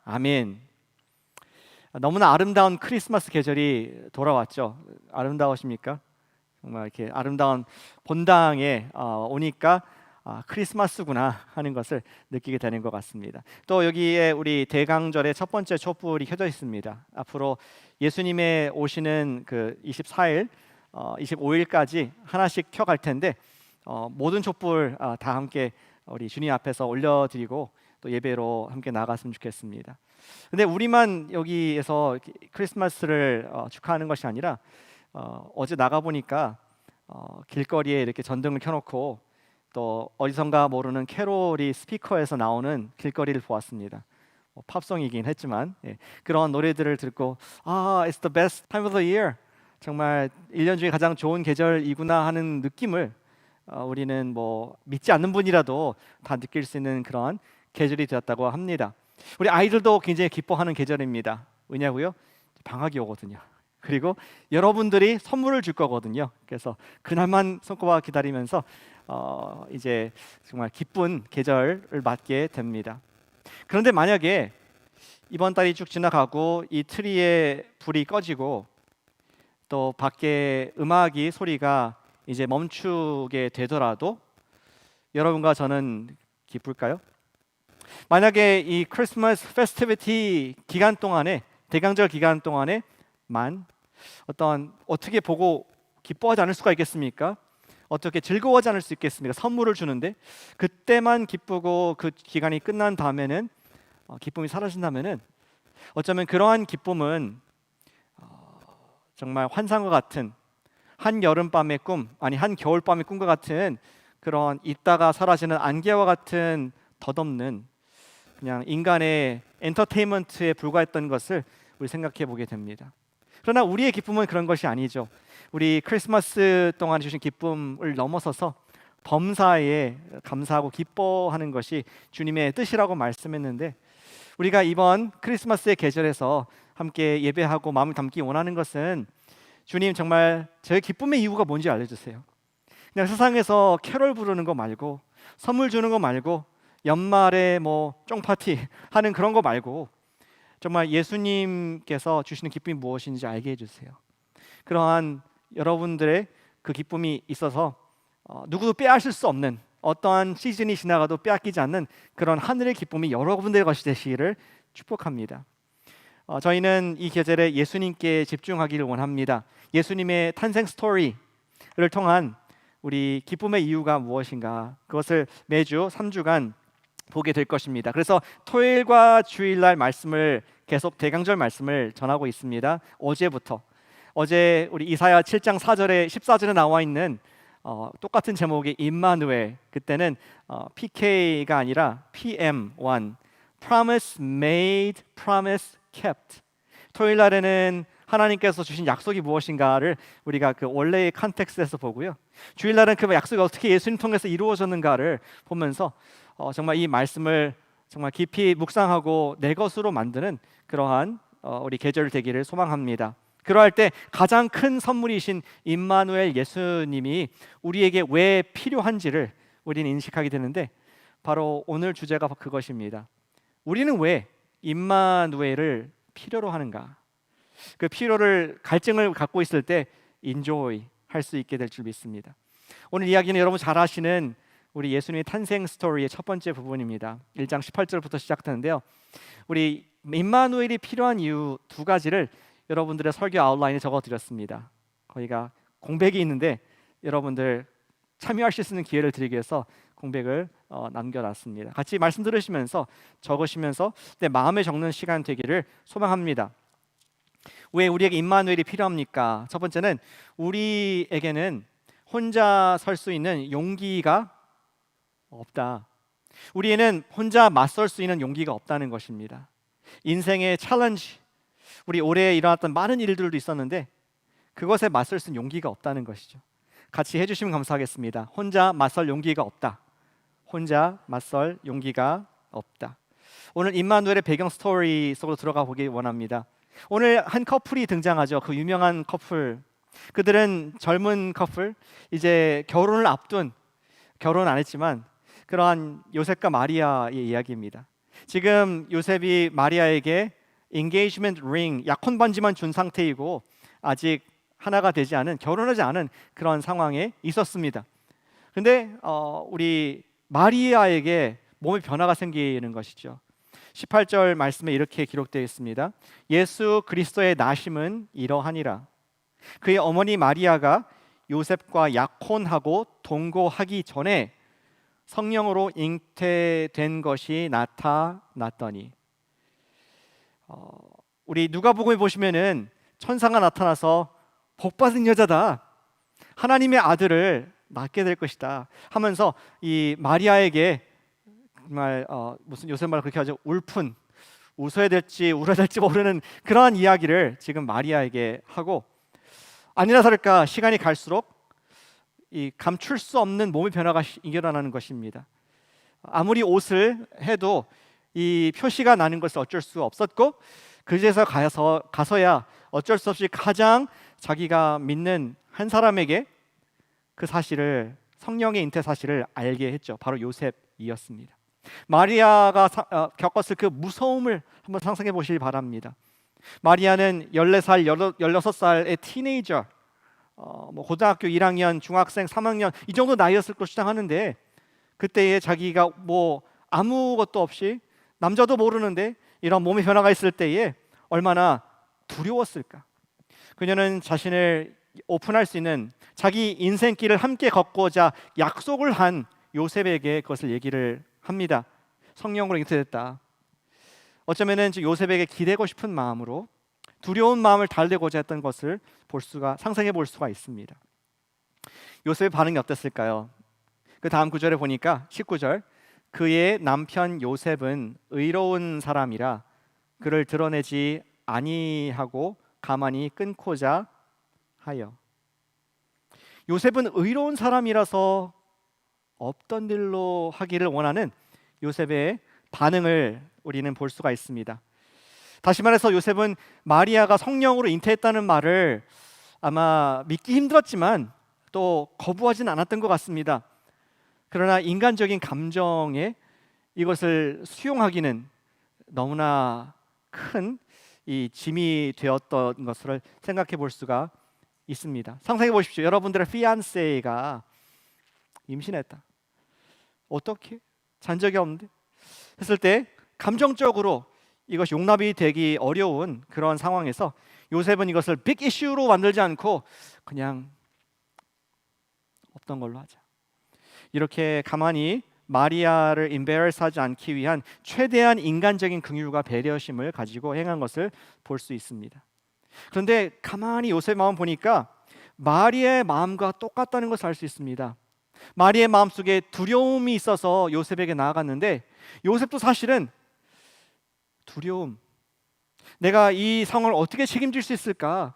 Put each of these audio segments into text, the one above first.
아멘. 너무나 아름다운 크리스마스 계절이 돌아왔죠. 아름다우십니까? 정말 이렇게 아름다운 본당에 오니까 크리스마스구나 하는 것을 느끼게 되는 것 같습니다. 또 여기에 우리 대강절의 첫 번째 촛불이 켜져 있습니다. 앞으로 예수님의 오시는 그 24일, 25일까지 하나씩 켜갈 텐데 모든 촛불 다 함께 우리 주님 앞에서 올려드리고 또 예배로 함께 나갔으면 좋겠습니다. 근데 우리만 여기에서 크리스마스를 축하하는 것이 아니라 어제 나가 보니까 길거리에 이렇게 전등을 켜놓고 또 어디선가 모르는 캐롤이 스피커에서 나오는 길거리를 보았습니다. 팝송이긴 했지만 그런 노래들을 듣고 it's the best time of the year. 정말 1년 중에 가장 좋은 계절이구나 하는 느낌을 우리는 뭐 믿지 않는 분이라도 다 느낄 수 있는 그런 계절이 되었다고 합니다. 우리 아이들도 굉장히 기뻐하는 계절입니다. 왜냐고요? 방학이 오거든요. 그리고 여러분들이 선물을 줄 거거든요. 그래서 그날만 손꼽아 기다리면서 이제 정말 기쁜 계절을 맞게 됩니다. 그런데 만약에 이번 달이 쭉 지나가고 이 트리에 불이 꺼지고 또 밖에 음악이 소리가 이제 멈추게 되더라도 여러분과 저는 기쁠까요? 만약에 이 크리스마스 페스티비티 기간 동안에 대강절 기간 동안에만 어떻게 보고 기뻐하지 않을 수가 있겠습니까? 어떻게 즐거워하지 않을 수 있겠습니까? 선물을 주는데 그때만 기쁘고 그 기간이 끝난 다음에는 기쁨이 사라진다면은 어쩌면 그러한 기쁨은 정말 환상과 같은 한 여름밤의 꿈, 아니 한 겨울밤의 꿈과 같은 그런 있다가 사라지는 안개와 같은 덧없는 그냥 인간의 엔터테인먼트에 불과했던 것을 우리 생각해 보게 됩니다. 그러나 우리의 기쁨은 그런 것이 아니죠. 우리 크리스마스 동안 주신 기쁨을 넘어서서 범사에 감사하고 기뻐하는 것이 주님의 뜻이라고 말씀했는데 우리가 이번 크리스마스의 계절에서 함께 예배하고 마음을 담기 원하는 것은 주님 정말 저의 기쁨의 이유가 뭔지 알려주세요. 그냥 세상에서 캐롤 부르는 거 말고 선물 주는 거 말고 연말에 뭐 쫑파티 하는 그런 거 말고 정말 예수님께서 주시는 기쁨이 무엇인지 알게 해주세요. 그러한 여러분들의 그 기쁨이 있어서 누구도 빼앗을 수 없는 어떠한 시즌이 지나가도 빼앗기지 않는 그런 하늘의 기쁨이 여러분들의 것이 되시기를 축복합니다. 저희는 이 계절에 예수님께 집중하기를 원합니다. 예수님의 탄생 스토리를 통한 우리 기쁨의 이유가 무엇인가 그것을 매주 3주간 보게 될 것입니다. 그래서 토요일과 주일날 말씀을 계속 대강절 말씀을 전하고 있습니다. 어제 우리 이사야 7장 4절에 14절에 나와 있는 똑같은 제목의 임마누엘, 그때는 PK가 아니라 PM1 Promise Made, Promise Kept. 토요일 날에는 하나님께서 주신 약속이 무엇인가를 우리가 그 원래의 컨텍스트에서 보고요. 주일 날은 그 약속이 어떻게 예수님 통해서 이루어졌는가를 보면서 정말 이 말씀을 정말 깊이 묵상하고 내 것으로 만드는 그러한 우리 계절 되기를 소망합니다. 그러할 때 가장 큰 선물이신 임마누엘 예수님이 우리에게 왜 필요한지를 우리는 인식하게 되는데 바로 오늘 주제가 그것입니다. 우리는 왜 임마누엘을 필요로 하는가? 그 필요를 갈증을 갖고 있을 때 인조이 할 수 있게 될 줄 믿습니다. 오늘 이야기는 여러분 잘 아시는 우리 예수님의 탄생 스토리의 첫 번째 부분입니다. 1장 18절부터 시작되는데요. 우리 임마누엘이 필요한 이유 두 가지를 여러분들의 설교 아웃라인에 적어드렸습니다. 거기가 공백이 있는데 여러분들 참여하실 수 있는 기회를 드리기 위해서 공백을 남겨놨습니다. 같이 말씀 들으시면서 적으시면서 내 마음에 적는 시간 되기를 소망합니다. 왜 우리에게 임마누엘이 필요합니까? 첫 번째는 우리에게는 혼자 설 수 있는 용기가 없다. 우리에는 혼자 맞설 수 있는 용기가 없다는 것입니다. 인생의 챌린지, 우리 올해 일어났던 많은 일들도 있었는데 그것에 맞설 수 있는 용기가 없다는 것이죠. 같이 해주시면 감사하겠습니다. 혼자 맞설 용기가 없다. 혼자 맞설 용기가 없다. 오늘 임마누엘의 배경 스토리 속으로 들어가 보기 원합니다. 오늘 한 커플이 등장하죠. 그 유명한 커플. 그들은 젊은 커플, 이제 결혼을 앞둔, 결혼 안 했지만 그러한 요셉과 마리아의 이야기입니다. 지금 요셉이 마리아에게 engagement ring, 약혼 반지만 준 상태이고 아직 하나가 되지 않은, 결혼하지 않은 그런 상황에 있었습니다. 근데 우리 마리아에게 몸의 변화가 생기는 것이죠. 18절 말씀에 이렇게 기록되어 있습니다. 예수 그리스도의 나심은 이러하니라. 그의 어머니 마리아가 요셉과 약혼하고 동거하기 전에 성령으로 잉태된 것이 나타났더니. 우리 누가복음에 보시면은 천사가 나타나서 복받은 여자다, 하나님의 아들을 낳게 될 것이다 하면서 이 마리아에게 정말 무슨 요새 말 그렇게 하죠, 울픈, 웃어야 될지 울어야 될지 모르는 그러한 이야기를 지금 마리아에게 하고, 아니나 다를까 시간이 갈수록 이 감출 수 없는 몸의 변화가 일어나는 것입니다. 아무리 옷을 해도 이 표시가 나는 것을 어쩔 수 없었고, 그제서 가서야 어쩔 수 없이 가장 자기가 믿는 한 사람에게 그 사실을, 성령의 잉태 사실을 알게 했죠. 바로 요셉이었습니다. 마리아가 겪었을 그 무서움을 한번 상상해 보시기 바랍니다. 마리아는 14살, 16살의 티네이저, 뭐 고등학교 1학년, 중학생 3학년 이 정도 나이였을 것으로 추정하는데, 그때에 자기가 뭐 아무것도 없이, 남자도 모르는데 이런 몸의 변화가 있을 때에 얼마나 두려웠을까. 그녀는 자신을 오픈할 수 있는, 자기 인생길을 함께 걷고자 약속을 한 요셉에게 그것을 얘기를 합니다. 성령으로 잉태됐다. 어쩌면은 요셉에게 기대고 싶은 마음으로 두려운 마음을 달래고자 했던 것을 상상해 볼 수가 있습니다. 요셉의 반응이 어땠을까요? 그 다음 구절에 보니까 19절, 그의 남편 요셉은 의로운 사람이라 그를 드러내지 아니하고 가만히 끊고자 하여. 요셉은 의로운 사람이라서 없던 일로 하기를 원하는 요셉의 반응을 우리는 볼 수가 있습니다. 다시 말해서 요셉은 마리아가 성령으로 잉태했다는 말을 아마 믿기 힘들었지만 또 거부하진 않았던 것 같습니다. 그러나 인간적인 감정에 이것을 수용하기는 너무나 큰 이 짐이 되었던 것을 생각해 볼 수가 있습니다. 상상해 보십시오. 여러분들의 피안세가 임신했다. 어떻게? 잔 적이 없는데? 했을 때 감정적으로 이것이 용납이 되기 어려운 그런 상황에서 요셉은 이것을 빅 이슈로 만들지 않고 그냥 없던 걸로 하자, 이렇게 가만히 마리아를 embarrass하지 않기 위한 최대한 인간적인 긍휼과 배려심을 가지고 행한 것을 볼 수 있습니다. 그런데 가만히 요셉의 마음 보니까 마리아의 마음과 똑같다는 것을 알 수 있습니다. 마리아의 마음속에 두려움이 있어서 요셉에게 나아갔는데, 요셉도 사실은 두려움, 내가 이 상황을 어떻게 책임질 수 있을까,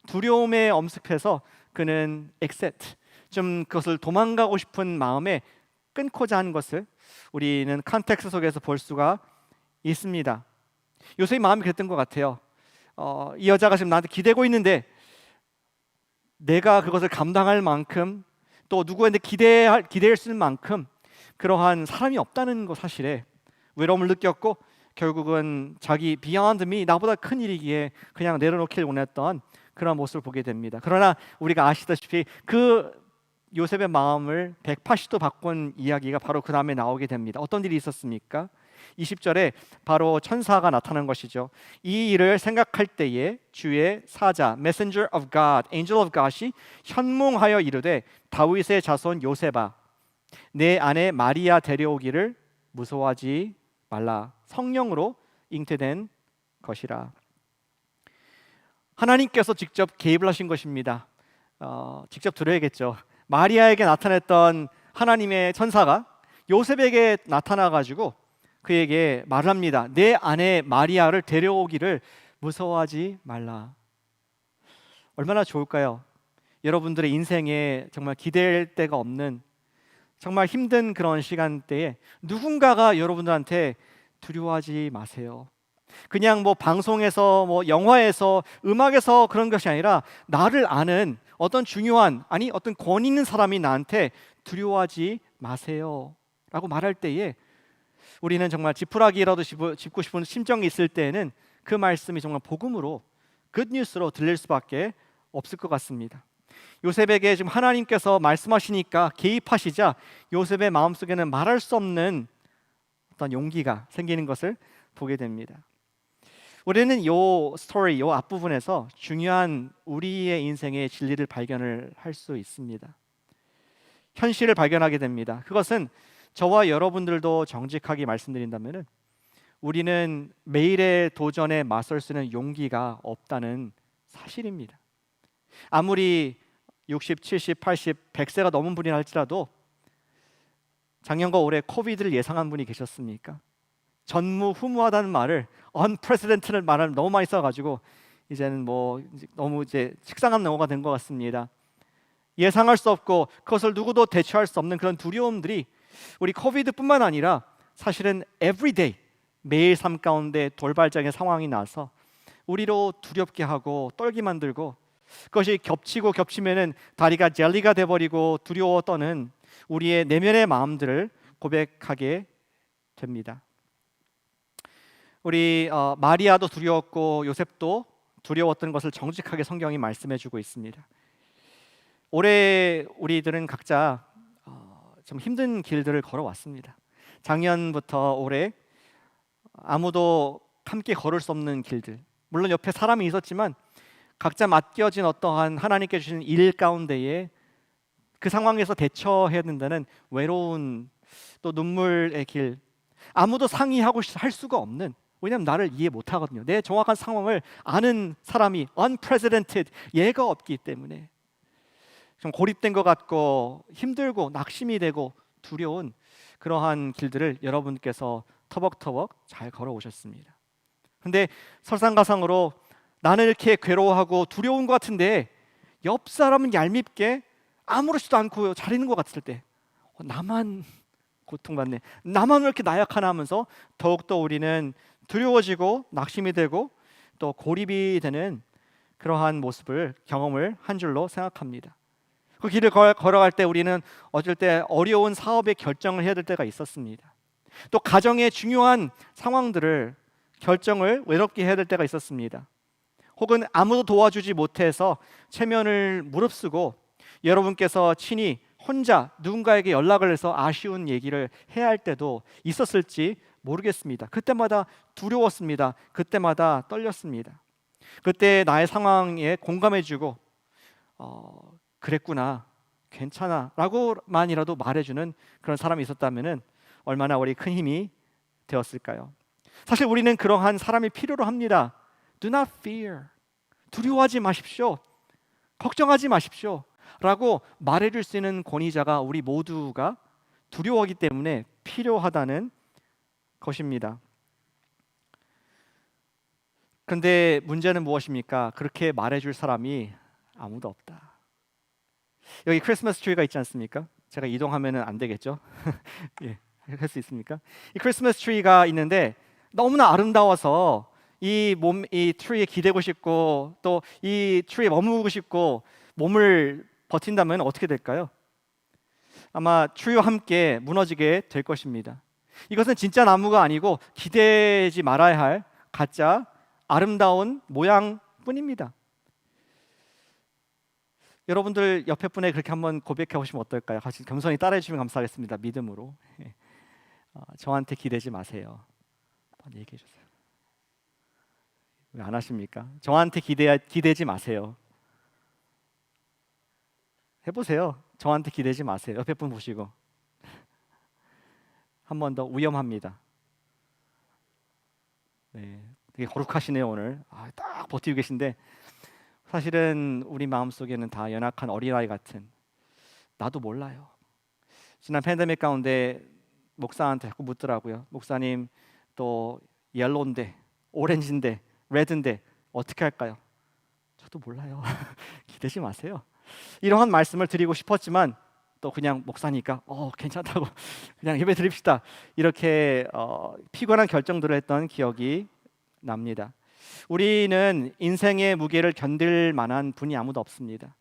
두려움에 엄습해서 그는 accept, 좀 그것을 도망가고 싶은 마음에 끊고자 하는 것을 우리는 컨텍스트 속에서 볼 수가 있습니다. 요셉의 마음이 그랬던 것 같아요. 이 여자가 지금 나한테 기대고 있는데 내가 그것을 감당할 만큼, 또 누구한테 기대할 수 있는 만큼 그러한 사람이 없다는 것 사실에 외로움을 느꼈고, 결국은 자기 beyond me, 나보다 큰 일이기에 그냥 내려놓기를 원했던 그런 모습을 보게 됩니다. 그러나 우리가 아시다시피 그 요셉의 마음을 180도 바꾼 이야기가 바로 그 다음에 나오게 됩니다. 어떤 일이 있었습니까? 20절에 바로 천사가 나타난 것이죠. 이 일을 생각할 때에 주의 사자, Messenger of God, Angel of God이 현몽하여 이르되, 다윗의 자손 요셉아, 내 아내 마리아 데려오기를 무서워하지 말라. 성령으로 잉태된 것이라. 하나님께서 직접 개입을 하신 것입니다. 직접 들어야겠죠. 마리아에게 나타났던 하나님의 천사가 요셉에게 나타나가지고 그에게 말을 합니다. 내 아내 마리아를 데려오기를 무서워하지 말라. 얼마나 좋을까요? 여러분들의 인생에 정말 기댈 데가 없는, 정말 힘든 그런 시간대에 누군가가 여러분들한테 두려워하지 마세요. 그냥 뭐 방송에서, 뭐 영화에서, 음악에서 그런 것이 아니라 나를 아는 어떤 중요한, 아니 어떤 권위 있는 사람이 나한테 두려워하지 마세요 라고 말할 때에 우리는 정말 지푸라기라도 짚고 싶은 심정이 있을 때에는 그 말씀이 정말 복음으로, 굿뉴스로 들릴 수밖에 없을 것 같습니다. 요셉에게 지금 하나님께서 말씀하시니까 개입하시자 요셉의 마음속에는 말할 수 없는 어떤 용기가 생기는 것을 보게 됩니다. 우리는 요 스토리, 요 앞부분에서 중요한 우리의 인생의 진리를 발견을 할 수 있습니다. 현실을 발견하게 됩니다. 그것은 저와 여러분들도 정직하게 말씀드린다면 우리는 매일의 도전에 맞설 수 있는 용기가 없다는 사실입니다. 아무리 60, 70, 80, 100세가 넘은 분이라 할지라도 작년과 올해 코비드를 예상한 분이 계셨습니까? 전무후무하다는 말을, unprecedented라는 말을 너무 많이 써가지고 이제는 너무 식상한 용어가 된 것 같습니다. 예상할 수 없고 그것을 누구도 대처할 수 없는 그런 두려움들이 우리 코비드뿐만 아니라 사실은 everyday, 매일 삶 가운데 돌발적인 상황이 나서 우리로 두렵게 하고 떨게 만들고, 그것이 겹치면은 다리가 젤리가 돼버리고 두려워 떠는 우리의 내면의 마음들을 고백하게 됩니다. 우리 마리아도 두려웠고 요셉도 두려웠던 것을 정직하게 성경이 말씀해주고 있습니다. 올해 우리들은 각자 좀 힘든 길들을 걸어왔습니다. 작년부터 올해 아무도 함께 걸을 수 없는 길들, 물론 옆에 사람이 있었지만 각자 맡겨진 어떠한 하나님께 주신 일 가운데에 그 상황에서 대처해야 된다는 외로운, 또 눈물의 길, 아무도 상의하고 할 수가 없는, 왜냐하면 나를 이해 못하거든요. 내 정확한 상황을 아는 사람이 unprecedented, 예가 없기 때문에 좀 고립된 것 같고 힘들고 낙심이 되고 두려운 그러한 길들을 여러분께서 터벅터벅 잘 걸어오셨습니다. 근데 설상가상으로 나는 이렇게 괴로워하고 두려운 것 같은데 옆 사람은 얄밉게 아무렇지도 않고 잘 있는 것 같을 때 나만 고통받네, 나만 왜 이렇게 나약하나 하면서 더욱더 우리는 두려워지고 낙심이 되고 또 고립이 되는 그러한 모습을 경험을 한 줄로 생각합니다. 그 길을 걸어갈 때 우리는 어쩔 때 어려운 사업의 결정을 해야 될 때가 있었습니다. 또 가정의 중요한 상황들을 결정을 외롭게 해야 될 때가 있었습니다. 혹은 아무도 도와주지 못해서 체면을 무릅쓰고 여러분께서 친히 혼자 누군가에게 연락을 해서 아쉬운 얘기를 해야 할 때도 있었을지 모르겠습니다. 그때마다 두려웠습니다. 그때마다 떨렸습니다. 그때 나의 상황에 공감해주고 그랬구나, 괜찮아 라고만이라도 말해주는 그런 사람이 있었다면 얼마나 우리 큰 힘이 되었을까요? 사실 우리는 그러한 사람이 필요로 합니다. Do not fear, 두려워하지 마십시오, 걱정하지 마십시오 라고 말해줄 수 있는 권위자가 우리 모두가 두려워하기 때문에 필요하다는 것입니다. 그런데 문제는 무엇입니까? 그렇게 말해줄 사람이 아무도 없다. 여기 크리스마스 트리가 있지 않습니까? 제가 이동하면 안 되겠죠? 예, 할 수 있습니까? 이 크리스마스 트리가 있는데 너무나 아름다워서 이 트리에 기대고 싶고 또 이 트리에 머무르고 싶고 몸을 버틴다면 어떻게 될까요? 아마 트리와 함께 무너지게 될 것입니다. 이것은 진짜 나무가 아니고 기대지 말아야 할 가짜 아름다운 모양뿐입니다. 여러분들 옆에 분에 그렇게 한번 고백해 보시면 어떨까요? 같이 겸손히 따라해 주시면 감사하겠습니다. 믿음으로. 저한테 기대지 마세요. 한번 얘기해 주세요. 왜 안 하십니까? 저한테 기대지 마세요. 해보세요. 저한테 기대지 마세요. 옆에 분 보시고. 한 번 더. 위험합니다. 네, 되게 거룩하시네요 오늘. 딱 버티고 계신데 사실은 우리 마음속에는 다 연약한 어린아이 같은, 나도 몰라요. 지난 팬데믹 가운데 목사한테 자꾸 묻더라고요. 목사님, 또 옐로인데, 오렌지인데, 레드인데 어떻게 할까요? 저도 몰라요. 기대지 마세요. 이러한 말씀을 드리고 싶었지만 또 그냥 목사니까 괜찮다고 그냥 예배 드립시다, 이렇게 피곤한 결정들을 했던 기억이 납니다. 우리는 인생의 무게를 견딜 만한 분이 아무도 없습니다.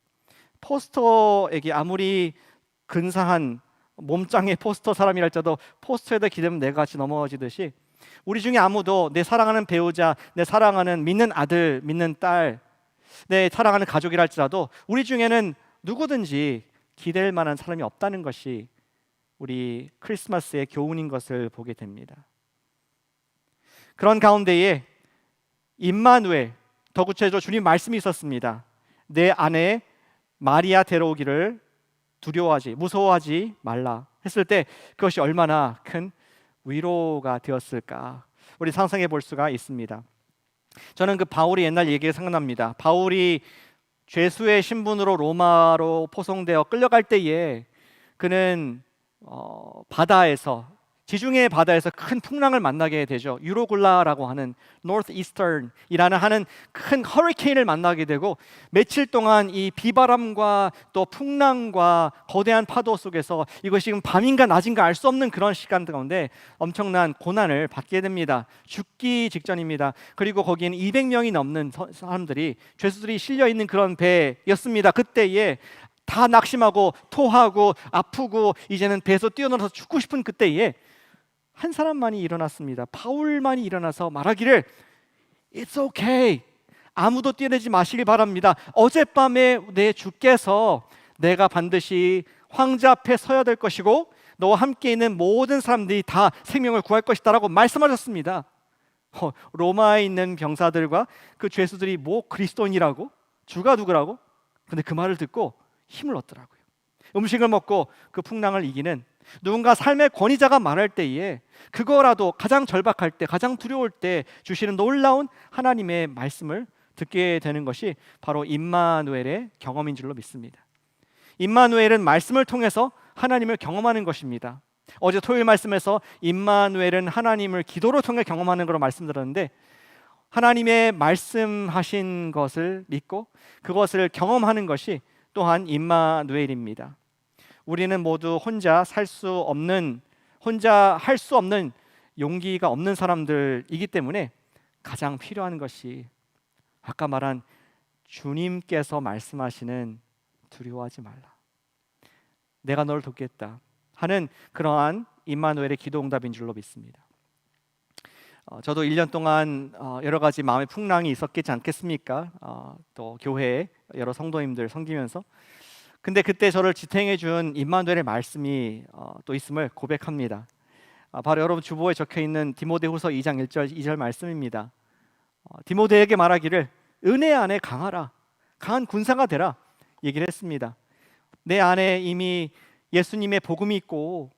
포스터에게 아무리 근사한 몸짱의 포스터 사람이랄지라도 포스터에다 기대면 내가 같이 넘어지듯이 우리 중에 아무도 내 사랑하는 배우자, 내 사랑하는 믿는 아들, 믿는 딸, 내 사랑하는 가족이랄지라도 우리 중에는 누구든지 기댈 만한 사람이 없다는 것이 우리 크리스마스의 교훈인 것을 보게 됩니다. 그런 가운데에 임마누엘, 더 구체적으로 주님 말씀이 있었습니다. 내 아내 마리아 데려오기를 두려워하지, 무서워하지 말라 했을 때 그것이 얼마나 큰 위로가 되었을까 우리 상상해 볼 수가 있습니다. 저는 그 바울이 옛날 얘기가 생각납니다. 바울이 죄수의 신분으로 로마로 포송되어 끌려갈 때에 그는 바다에서, 지중해 바다에서 큰 풍랑을 만나게 되죠. 유로굴라라고 하는 Northeastern이라는 큰 허리케인을 만나게 되고 며칠 동안 이 비바람과 또 풍랑과 거대한 파도 속에서 이것이 지금 밤인가 낮인가 알 수 없는 그런 시간 가운데 엄청난 고난을 받게 됩니다. 죽기 직전입니다. 그리고 거기에는 200명이 넘는 사람들이, 죄수들이 실려 있는 그런 배였습니다. 그때에 다 낙심하고 토하고 아프고 이제는 배에서 뛰어내려서 죽고 싶은 그때에 한 사람만이 일어났습니다. 바울만이 일어나서 말하기를 It's okay. 아무도 뛰어내지 마시길 바랍니다. 어젯밤에 내 주께서 내가 반드시 황제 앞에 서야 될 것이고 너와 함께 있는 모든 사람들이 다 생명을 구할 것이다 라고 말씀하셨습니다. 로마에 있는 병사들과 그 죄수들이 뭐 그리스도인이라고? 주가 누구라고? 근데 그 말을 듣고 힘을 얻더라고요. 음식을 먹고 그 풍랑을 이기는 누군가 삶의 권위자가 말할 때에 그거라도 가장 절박할 때, 가장 두려울 때 주시는 놀라운 하나님의 말씀을 듣게 되는 것이 바로 임마누엘의 경험인 줄로 믿습니다. 임마누엘은 말씀을 통해서 하나님을 경험하는 것입니다. 어제 토요일 말씀에서 임마누엘은 하나님을 기도로 통해 경험하는 것으로 말씀드렸는데 하나님의 말씀하신 것을 믿고 그것을 경험하는 것이 또한 임마누엘입니다. 우리는 모두 혼자 할 수 없는 용기가 없는 사람들이기 때문에 가장 필요한 것이 아까 말한 주님께서 말씀하시는 두려워하지 말라, 내가 너를 돕겠다 하는 그러한 임마누엘의 기도 응답인 줄로 믿습니다. 저도 1년 동안 여러 가지 마음의 풍랑이 있었겠지 않겠습니까? 또 교회에 여러 성도님들 섬기면서. 근데 그때 저를 지탱해 준 임마누엘의 말씀이 또 있음을 고백합니다. 바로 여러분 주보에 적혀 있는 디모데후서 2장 1절 2절 말씀입니다. 디모데에게 말하기를 은혜 안에 강하라, 강한 군사가 되라 얘기를 했습니다. 내 안에 이미 예수님의 복음이 있고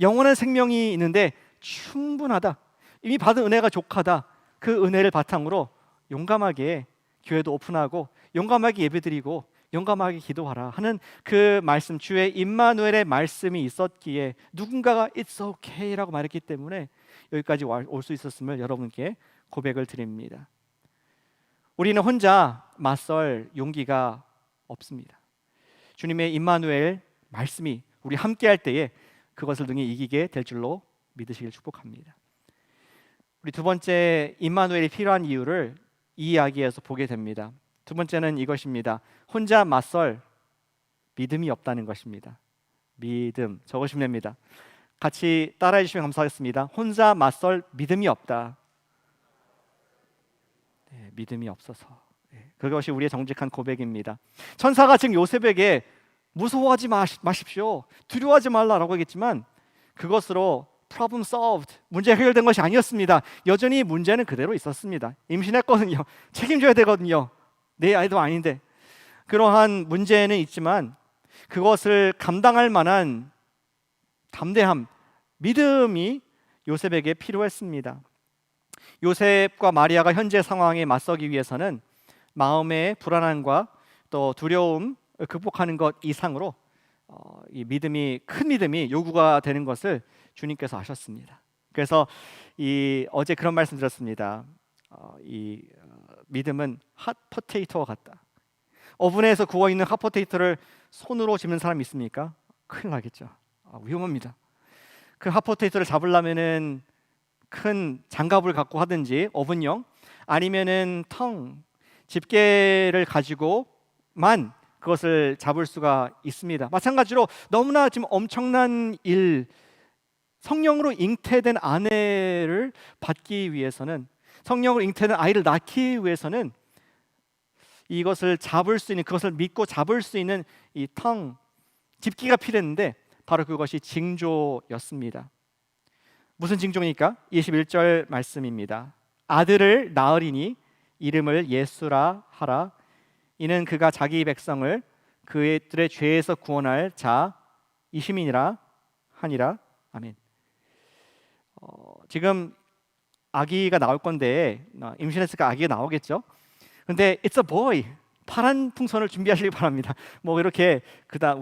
영원한 생명이 있는데 충분하다, 이미 받은 은혜가 족하다. 그 은혜를 바탕으로 용감하게 교회도 오픈하고 용감하게 예배드리고 용감하게 기도하라 하는 그 말씀, 주의 임마누엘의 말씀이 있었기에 누군가가 It's okay 라고 말했기 때문에 여기까지 올 수 있었음을 여러분께 고백을 드립니다. 우리는 혼자 맞설 용기가 없습니다. 주님의 임마누엘 말씀이 우리 함께 할 때에 그것을 능히 이기게 될 줄로 믿으시길 축복합니다. 우리 두 번째 임마누엘이 필요한 이유를 이 이야기에서 보게 됩니다. 두 번째는 이것입니다. 혼자 맞설 믿음이 없다는 것입니다. 믿음 적으시면 됩니다. 같이 따라해 주시면 감사하겠습니다. 혼자 맞설 믿음이 없다. 네, 믿음이 없어서. 네, 그것이 우리의 정직한 고백입니다. 천사가 지금 요셉에게 무서워하지 마십시오, 두려워하지 말라라고 했지만 그것으로 problem solved, 문제 해결된 것이 아니었습니다. 여전히 문제는 그대로 있었습니다. 임신했거든요. 책임져야 되거든요. 내 아이도 아닌데. 그러한 문제는 있지만 그것을 감당할 만한 담대함, 믿음이 요셉에게 필요했습니다. 요셉과 마리아가 현재 상황에 맞서기 위해서는 마음의 불안함과 또 두려움 극복하는 것 이상으로 이 믿음이, 큰 믿음이 요구가 되는 것을 주님께서 아셨습니다. 그래서 어제 그런 말씀 드렸습니다. 믿음은 핫포테이토와 같다. 오븐에서 구워 있는 핫포테이토를 손으로 집는 사람 있습니까? 큰일 나겠죠. 위험합니다. 그 핫포테이토를 잡으려면은 큰 장갑을 갖고 하든지 오븐용, 아니면은 집게를 가지고만 그것을 잡을 수가 있습니다. 마찬가지로 너무나 지금 엄청난 일, 성령으로 잉태된 아내를 받기 위해서는, 성령으로 잉태된 아이를 낳기 위해서는 이것을 잡을 수 있는, 그것을 믿고 잡을 수 있는 이 텅, 집기가 필요했는데 바로 그것이 징조였습니다. 무슨 징조입니까? 21절 말씀입니다. 아들을 낳으리니 이름을 예수라 하라. 이는 그가 자기 백성을 그들의 죄에서 구원할 자이심이니라 하니라. 아멘. 지금 아기가 나올 건데 임신했으니까 아기가 나오겠죠. 근데 it's a boy, 파란 풍선을 준비하시기 바랍니다. 뭐 이렇게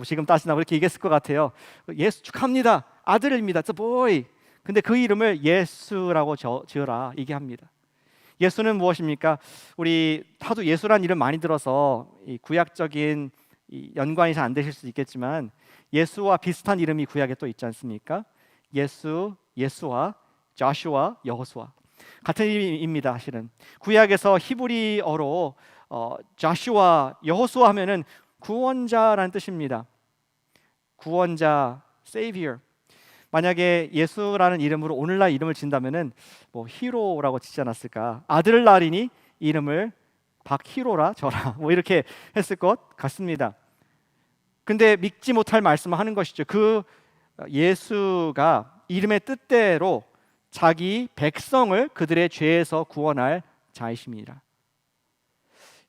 지금 따신다고 이렇게 얘기했을 것 같아요. 예수 축하합니다, 아들입니다, it's a boy. 근데 그 이름을 예수라고 지어라 얘기합니다. 예수는 무엇입니까? 우리 하도 예수란 이름 많이 들어서 이 구약적인 연관이 잘 안 되실 수 있겠지만 예수와 비슷한 이름이 구약에 또 있지 않습니까? 예수, 예수와 조슈아, 여호수아 같은 이름입니다. 사실은 구약에서 히브리어로 조슈아, 여호수아 하면은 구원자라는 뜻입니다. 구원자, Savior. 만약에 예수라는 이름으로 오늘날 이름을 진다면은 뭐 히로라고 짓지 않았을까? 아들을 낳으리니 이름을 박히로라 저라 뭐 이렇게 했을 것 같습니다. 근데 믿지 못할 말씀을 하는 것이죠. 그 예수가 이름의 뜻대로 자기 백성을 그들의 죄에서 구원할 자이십니다.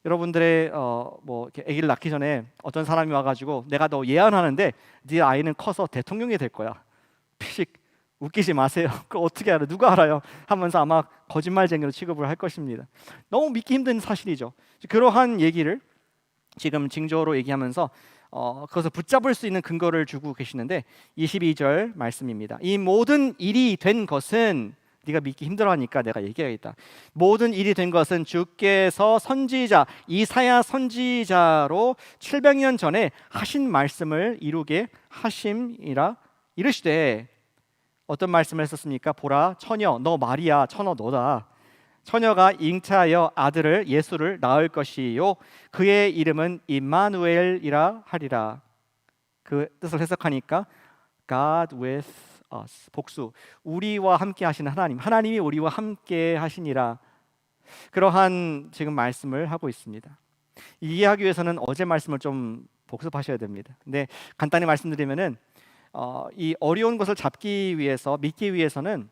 여러분들의 뭐 이렇게 아기를 낳기 전에 어떤 사람이 와가지고 내가 너 예언하는데 네 아이는 커서 대통령이 될 거야. 피식 웃기지 마세요. 그거 어떻게 알아? 누가 알아요? 하면서 아마 거짓말쟁이로 취급을 할 것입니다. 너무 믿기 힘든 사실이죠. 그러한 얘기를 지금 징조로 얘기하면서 그것을 붙잡을 수 있는 근거를 주고 계시는데 22절 말씀입니다. 이 모든 일이 된 것은, 네가 믿기 힘들어하니까 내가 얘기하겠다. 모든 일이 된 것은 주께서 선지자 이사야 선지자로 700년 전에 하신 말씀을 이루게 하심이라. 이르시되, 어떤 말씀을 했었습니까? 보라, 처녀 너 마리아, 처녀 너다. 처녀가 잉태하여 아들을 예수를 낳을 것이요 그의 이름은 임마누엘이라 하리라. 그 뜻을 해석하니까 God with us, 복수, 우리와 함께 하시는 하나님, 하나님이 우리와 함께 하시니라. 그러한 지금 말씀을 하고 있습니다. 이해하기 위해서는 어제 말씀을 좀 복습하셔야 됩니다. 근데 간단히 말씀드리면은 이 어려운 것을 잡기 위해서, 믿기 위해서는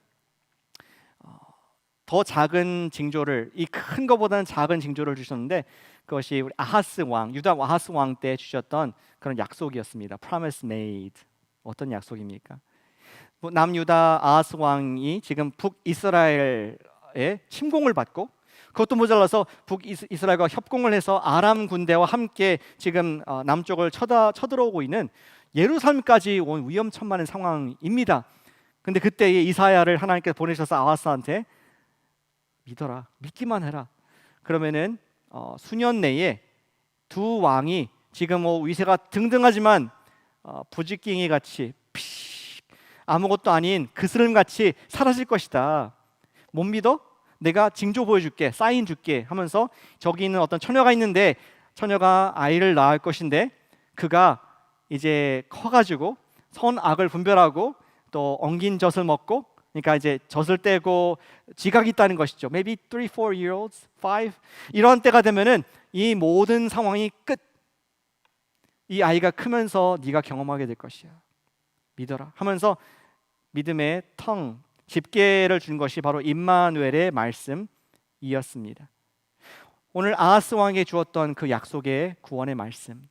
더 작은 징조를, 이 큰 것보다는 작은 징조를 주셨는데 그것이 우리 아하스 왕, 유다 아하스 왕 때 주셨던 그런 약속이었습니다. Promise made. 어떤 약속입니까? 남유다 아하스 왕이 지금 북이스라엘의 침공을 받고, 그것도 모자라서 북이스라엘과 협공을 해서 아람 군대와 함께 지금 남쪽을 쳐들어오고 있는 예루살렘까지 온 위험천만한 상황입니다. 근데 그때에 이사야를 하나님께서 보내셔서 아하스한테 믿어라, 믿기만 해라. 그러면은 수년 내에 두 왕이 지금 뭐 위세가 등등하지만 부지깽이 같이 아무것도 아닌 그스름 같이 사라질 것이다. 못 믿어? 내가 징조 보여줄게, 사인 줄게 하면서 저기 있는 어떤 처녀가 있는데 처녀가 아이를 낳을 것인데 그가 이제 커가지고 선악을 분별하고 또 엉긴 젖을 먹고, 그러니까 이제 젖을 떼고 지각이 있다는 것이죠. Maybe 3, 4-year-olds, 5 이런 때가 되면은 이 모든 상황이 끝. 이 아이가 크면서 네가 경험하게 될 것이야. 믿어라 하면서 믿음의 텅, 집게를 준 것이 바로 임마누엘의 말씀이었습니다. 오늘 아하스 왕에게 주었던 그 약속의 구원의 말씀,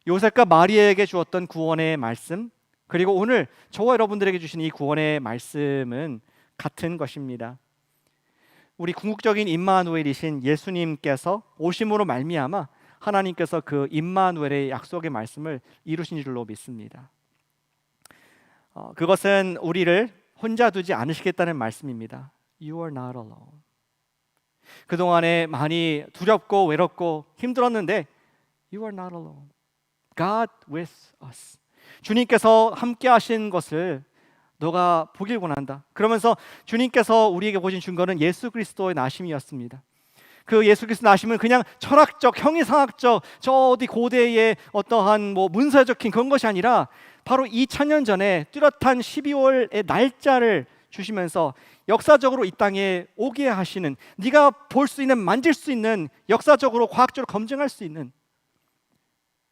요셉과 마리아에게 주었던 구원의 말씀, 그리고 오늘 저와 여러분들에게 주신 이 구원의 말씀은 같은 것입니다. 우리 궁극적인 임마누엘이신 예수님께서 오심으로 말미암아 하나님께서 그 임마누엘의 약속의 말씀을 이루신 줄로 믿습니다. 그것은 우리를 혼자 두지 않으시겠다는 말씀입니다. You are not alone. 그동안에 많이 두렵고 외롭고 힘들었는데 You are not alone. God with us. 주님께서 함께 하신 것을 너가 보길 원한다. 그러면서 주님께서 우리에게 보신 증거는 예수 그리스도의 나심이었습니다. 그 예수 그리스도 나심은 그냥 철학적, 형이상학적, 저 어디 고대의 어떠한 뭐 문서에 적힌 그런 것이 아니라 바로 2000년 전에 뚜렷한 12월의 날짜를 주시면서 역사적으로 이 땅에 오게 하시는, 네가 볼 수 있는, 만질 수 있는, 역사적으로 과학적으로 검증할 수 있는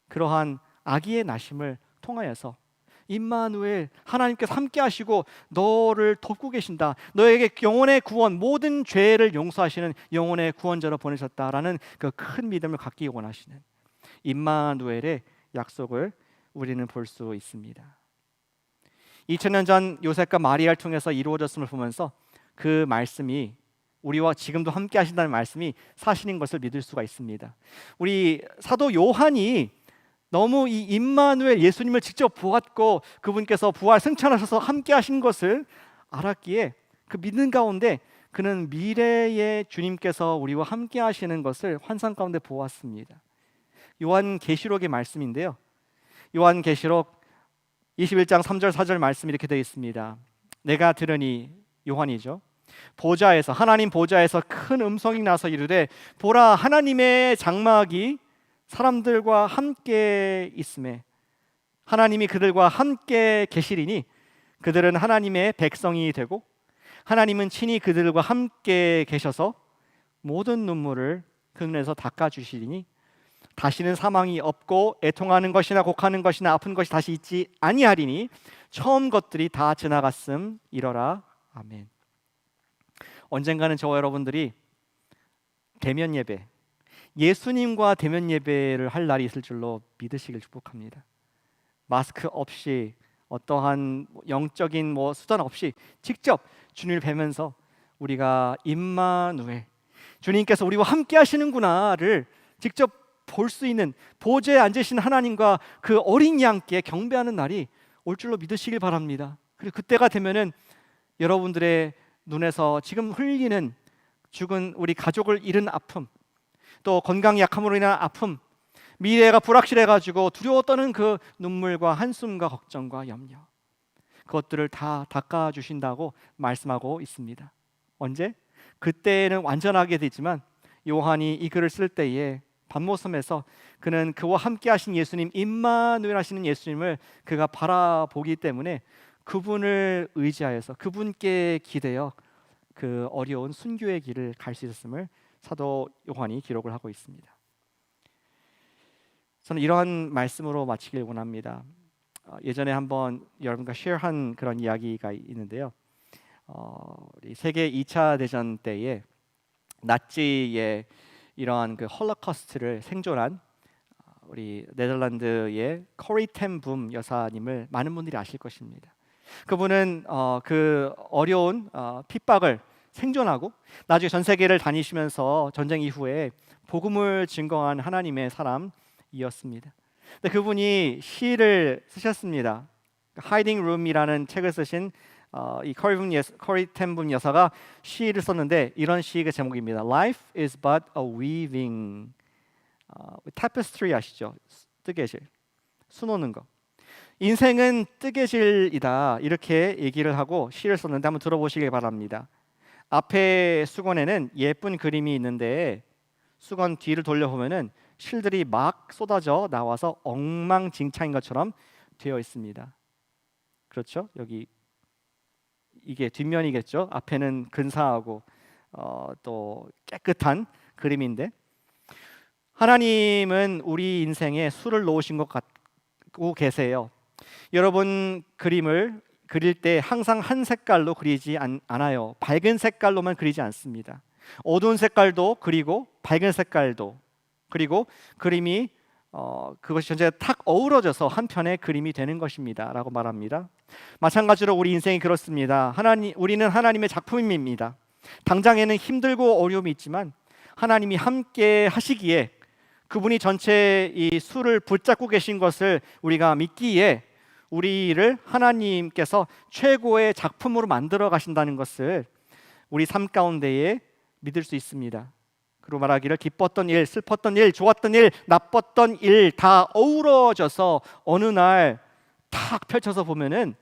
그러한 아기의 나심을 통하여서 임마누엘, 하나님께서 함께 하시고 너를 돕고 계신다, 너에게 영혼의 구원, 모든 죄를 용서하시는 영혼의 구원자로 보내셨다라는 그 큰 믿음을 갖기 원하시는 임마누엘의 약속을 우리는 볼 수 있습니다. 2000년 전 요셉과 마리아를 통해서 이루어졌음을 보면서 그 말씀이 우리와 지금도 함께 하신다는 말씀이 사실인 것을 믿을 수가 있습니다. 우리 사도 요한이 너무 이 임마누엘, 예수님을 직접 보았고 그분께서 부활 승천하셔서 함께 하신 것을 알았기에 그 믿는 가운데 그는 미래의 주님께서 우리와 함께 하시는 것을 환상 가운데 보았습니다. 요한계시록의 말씀인데요, 요한계시록 21장 3절 4절 말씀이 이렇게 되어 있습니다. 내가 들으니, 요한이죠, 보좌에서, 하나님 보좌에서 큰 음성이 나서 이르되 보라, 하나님의 장막이 사람들과 함께 있음에 하나님이 그들과 함께 계시리니 그들은 하나님의 백성이 되고 하나님은 친히 그들과 함께 계셔서 모든 눈물을 그 눈에서 닦아주시리니 다시는 사망이 없고 애통하는 것이나 곡하는 것이나 아픈 것이 다시 있지 아니하리니 처음 것들이 다 지나갔음 이러라. 아멘. 언젠가는 저와 여러분들이 대면 예배, 예수님과 대면 예배를 할 날이 있을 줄로 믿으시길 축복합니다. 마스크 없이, 어떠한 영적인 수단 없이 직접 주님을 뵈면서 우리가 임마누엘, 주님께서 우리와 함께 하시는구나를 직접 볼 수 있는, 보좌에 앉으신 하나님과 그 어린 양께 경배하는 날이 올 줄로 믿으시길 바랍니다. 그리고 그때가 되면은 여러분들의 눈에서 지금 흘리는 죽은 우리 가족을 잃은 아픔, 또 건강 약함으로 인한 아픔, 미래가 불확실해가지고 두려워 떠는 그 눈물과 한숨과 걱정과 염려, 그것들을 다 닦아주신다고 말씀하고 있습니다. 언제? 그때는 완전하게 되지만 요한이 이 글을 쓸 때에 밤모섬에서 그는 그와 함께 하신 예수님, 임마누엘 하시는 예수님을 그가 바라보기 때문에 그분을 의지하여서 그분께 기대어 그 어려운 순교의 길을 갈 수 있었음을 사도 요한이 기록을 하고 있습니다. 저는 이러한 말씀으로 마치길 원합니다. 예전에 한번 여러분과 쉐어한 그런 이야기가 있는데요, 우리 세계 2차 대전 때에 나치의 이러한 그 홀로코스트를 생존한 우리 네덜란드의 코리 텐 붐 여사님을 많은 분들이 아실 것입니다. 그분은 그 어려운 핍박을 생존하고 나중에 전 세계를 다니시면서 전쟁 이후에 복음을 증거한 하나님의 사람이었습니다. 근데 그분이 시를 쓰셨습니다. Hiding Room이라는 책을 쓰신 이 코리 텐 붐 여사가 시를 썼는데 이런 시의 제목입니다. Life is but a weaving tapestry, 아시죠? 뜨개질, 수놓는 거. 인생은 뜨개질이다, 이렇게 얘기를 하고 시를 썼는데 한번 들어보시길 바랍니다. 앞에 수건에는 예쁜 그림이 있는데 수건 뒤를 돌려보면은 실들이 막 쏟아져 나와서 엉망진창인 것처럼 되어 있습니다. 그렇죠? 여기 이게 뒷면이겠죠. 앞에는 근사하고 또 깨끗한 그림인데, 하나님은 우리 인생에 수를 놓으신 것 같고 계세요. 여러분 그림을 그릴 때 항상 한 색깔로 그리지 않아요. 밝은 색깔로만 그리지 않습니다. 어두운 색깔도 그리고 밝은 색깔도 그리고 그림이 그것이 전체 탁 어우러져서 한 편의 그림이 되는 것입니다 라고 말합니다. 마찬가지로 우리 인생이 그렇습니다. 우리는 하나님의 작품입니다. 당장에는 힘들고 어려움이 있지만 하나님이 함께 하시기에 그분이 전체 이 수를 붙잡고 계신 것을 우리가 믿기에 우리를 하나님께서 최고의 작품으로 만들어 가신다는 것을 우리 삶 가운데에 믿을 수 있습니다. 그리고 말하기를 기뻤던 일, 슬펐던 일, 좋았던 일, 나빴던 일 다 어우러져서 어느 날 탁 펼쳐서 보면은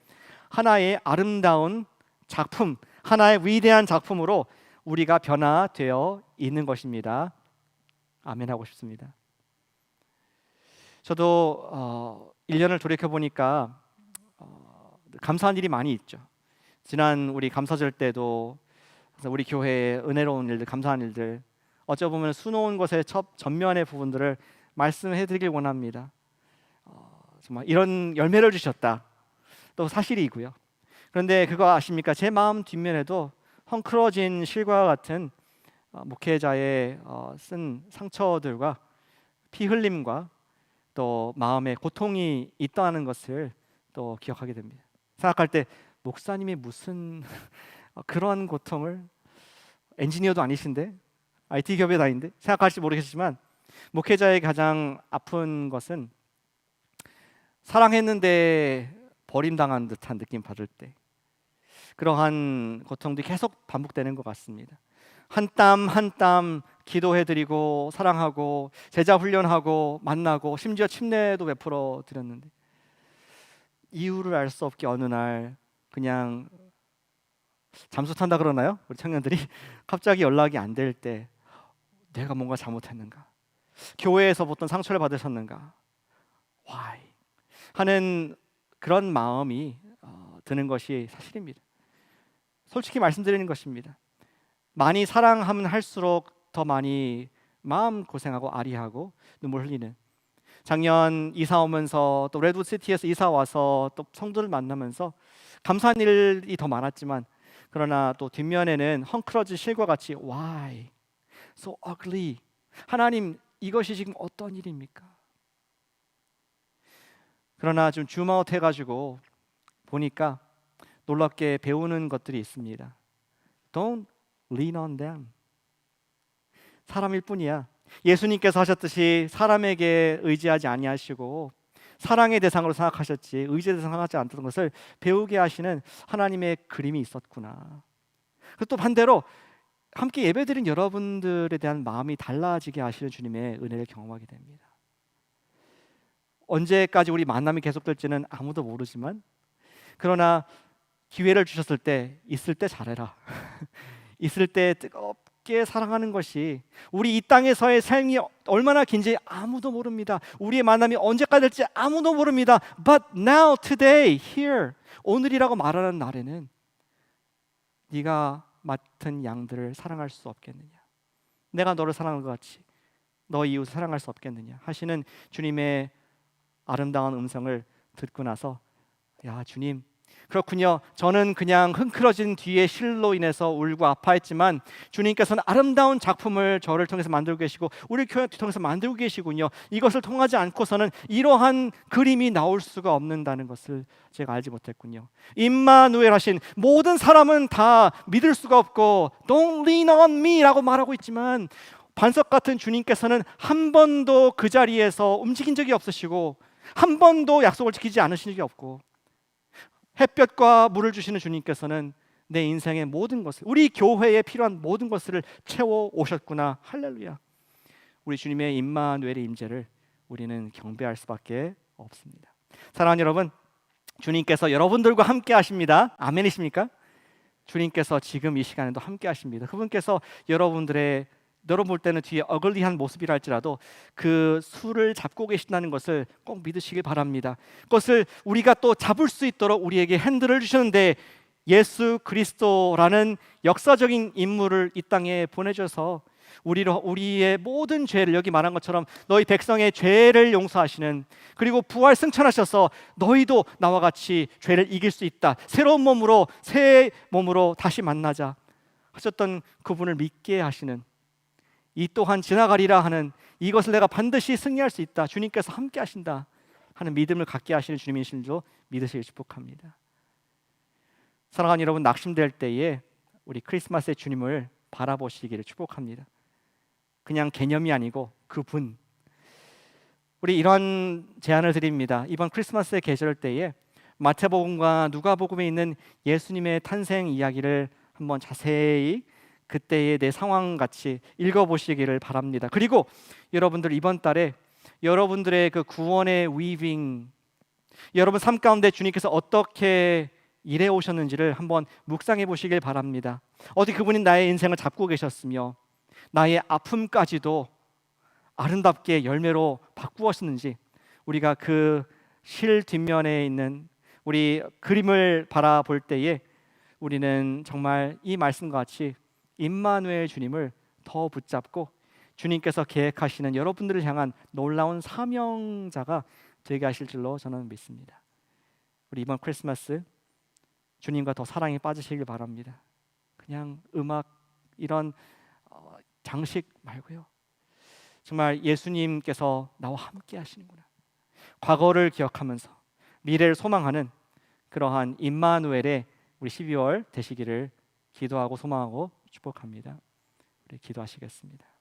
하나의 아름다운 작품, 하나의 위대한 작품으로 우리가 변화되어 있는 것입니다. 아멘 하고 싶습니다. 저도 1년을 돌이켜 보니까 감사한 일이 많이 있죠. 지난 우리 감사절 때도 우리 교회의 은혜로운 일들, 감사한 일들, 어쩌보면 수놓은 것의 첫 전면의 부분들을 말씀해드리길 원합니다. 정말 이런 열매를 주셨다, 또 사실이고요. 그런데 그거 아십니까? 제 마음 뒷면에도 헝클어진 실과 같은 목회자의 쓴 상처들과 피 흘림과 또 마음의 고통이 있다는 것을 또 기억하게 됩니다. 생각할 때 목사님이 무슨 그런 고통을, 엔지니어도 아니신데 IT 기업에 다니는데, 생각할지 모르겠지만 목회자의 가장 아픈 것은 사랑했는데 버림당한 듯한 느낌 받을 때, 그러한 고통들이 계속 반복되는 것 같습니다. 한 땀 한 땀 기도해드리고 사랑하고 제자 훈련하고 만나고 심지어 침례도 베풀어 드렸는데 이유를 알 수 없게 어느 날 그냥 잠수 탄다 그러나요? 우리 청년들이 갑자기 연락이 안 될 때 내가 뭔가 잘못했는가? 교회에서 어떤 상처를 받으셨는가? Why? 하는 그런 마음이 드는 것이 사실입니다. 솔직히 말씀드리는 것입니다. 많이 사랑하면 할수록 더 많이 마음 고생하고 아리하고 눈물 흘리는, 작년 이사 오면서 또 레드우드시티에서 이사 와서 또 성도를 만나면서 감사한 일이 더 많았지만, 그러나 또 뒷면에는 헝클어진 실과 같이 Why? So ugly. 하나님, 이것이 지금 어떤 일입니까? 그러나 좀 줌아웃 해가지고 보니까 놀랍게 배우는 것들이 있습니다. Don't lean on them. 사람일 뿐이야. 예수님께서 하셨듯이 사람에게 의지하지 아니하시고 사랑의 대상으로 생각하셨지 의지의 대상으로 생각하지 않던 것을 배우게 하시는 하나님의 그림이 있었구나. 그리고 또 반대로 함께 예배드린 여러분들에 대한 마음이 달라지게 하시는 주님의 은혜를 경험하게 됩니다. 언제까지 우리 만남이 계속될지는 아무도 모르지만, 그러나 기회를 주셨을 때 있을 때 잘해라. 있을 때 뜨겁게 사랑하는 것이, 우리 이 땅에서의 삶이 얼마나 긴지 아무도 모릅니다. 우리의 만남이 언제까지 될지 아무도 모릅니다. But now, today, here, 오늘이라고 말하는 날에는 네가 맡은 양들을 사랑할 수 없겠느냐? 내가 너를 사랑한 것 같이 너 이웃을 사랑할 수 없겠느냐? 하시는 주님의 아름다운 음성을 듣고 나서, 야, 주님, 그렇군요. 저는 그냥 흥크러진 뒤에 실로 인해서 울고 아파했지만 주님께서는 아름다운 작품을 저를 통해서 만들고 계시고 우리 교회를 통해서 만들고 계시군요. 이것을 통하지 않고서는 이러한 그림이 나올 수가 없는다는 것을 제가 알지 못했군요. 임마누엘 하신 모든 사람은 다 믿을 수가 없고 Don't lean on me 라고 말하고 있지만, 반석 같은 주님께서는 한 번도 그 자리에서 움직인 적이 없으시고 한 번도 약속을 지키지 않으신 적이 없고, 햇볕과 물을 주시는 주님께서는 내 인생의 모든 것을, 우리 교회에 필요한 모든 것을 채워 오셨구나. 할렐루야. 우리 주님의 임마누엘의 임재를 우리는 경배할 수밖에 없습니다. 사랑하는 여러분, 주님께서 여러분들과 함께 하십니다. 아멘이십니까? 주님께서 지금 이 시간에도 함께 하십니다. 그분께서 여러분 볼 때는 뒤에 어글리한 모습이라 할지라도 그 수를 잡고 계신다는 것을 꼭 믿으시길 바랍니다. 그것을 우리가 또 잡을 수 있도록 우리에게 핸들을 주셨는데, 예수 그리스도라는 역사적인 인물을 이 땅에 보내줘서 우리의 모든 죄를, 여기 말한 것처럼 너희 백성의 죄를 용서하시는, 그리고 부활 승천하셔서 너희도 나와 같이 죄를 이길 수 있다, 새로운 몸으로 새 몸으로 다시 만나자 하셨던 그분을 믿게 하시는, 이 또한 지나가리라 하는, 이것을 내가 반드시 승리할 수 있다, 주님께서 함께 하신다 하는 믿음을 갖게 하시는 주님이신 줄 믿으시길 축복합니다. 사랑하는 여러분, 낙심될 때에 우리 크리스마스의 주님을 바라보시기를 축복합니다. 그냥 개념이 아니고 그분. 우리 이런 제안을 드립니다. 이번 크리스마스의 계절 때에 마태복음과 누가복음에 있는 예수님의 탄생 이야기를 한번 자세히 그때의 내 상황 같이 읽어보시기를 바랍니다. 그리고 여러분들 이번 달에 여러분들의 그 구원의 위빙, 여러분 삶 가운데 주님께서 어떻게 일해 오셨는지를 한번 묵상해 보시길 바랍니다. 어디 그분이 나의 인생을 잡고 계셨으며 나의 아픔까지도 아름답게 열매로 바꾸었는지, 우리가 그 실 뒷면에 있는 우리 그림을 바라볼 때에 우리는 정말 이 말씀과 같이 임마누엘 주님을 더 붙잡고 주님께서 계획하시는 여러분들을 향한 놀라운 사명자가 되게 하실 줄로 저는 믿습니다. 우리 이번 크리스마스 주님과 더 사랑에 빠지시길 바랍니다. 그냥 음악 이런 장식 말고요, 정말 예수님께서 나와 함께 하시는구나, 과거를 기억하면서 미래를 소망하는 그러한 임마누엘의 우리 12월 되시기를 기도하고 소망하고 축복합니다. 우리 기도하시겠습니다.